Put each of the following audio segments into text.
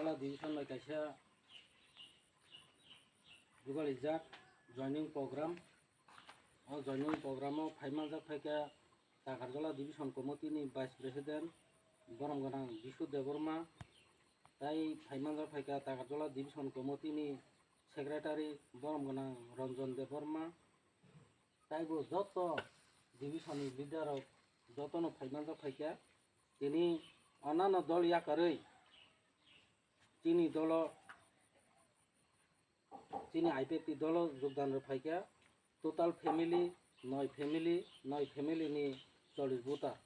Tagarjola Division by Kasia Google Jack joining program or joining program of Haimaza Peka Tagarjola Division Committee ni Vice President Boromganang Bishu Devorma Tai Haimaza Peka Tagarjola Division Committee ni Secretary Boromganang Ranjan Devorma Tai go Joto Division leader of Jotono Haimaza Peka Tini অন্যান্য দল ইয়াকারই তিনি IPFT দল যোগদান ফাইকা total family 9 ফ্যামিলিনি 40 voter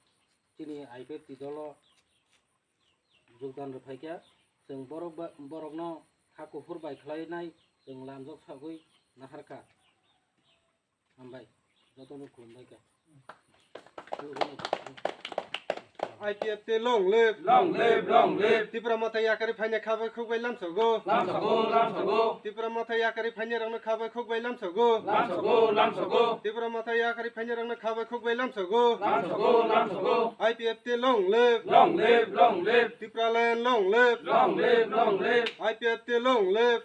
তিনি IPFT দল যোগদান ফাইকা जों बरगनो हाकुफोर बायख्लायनाय जों लानजक सागै नाहारखा हामबाय जतनो खुलुमबायका IPF te long live Tipra mata yakari phanya khabai khugbai lamsago Tipra mata yakari phanya rangna khabai khugbai lamsago Tipra mata yakari phanya rangna khabai khugbai lamsago IPF te long live Tipra land long live IPF te long live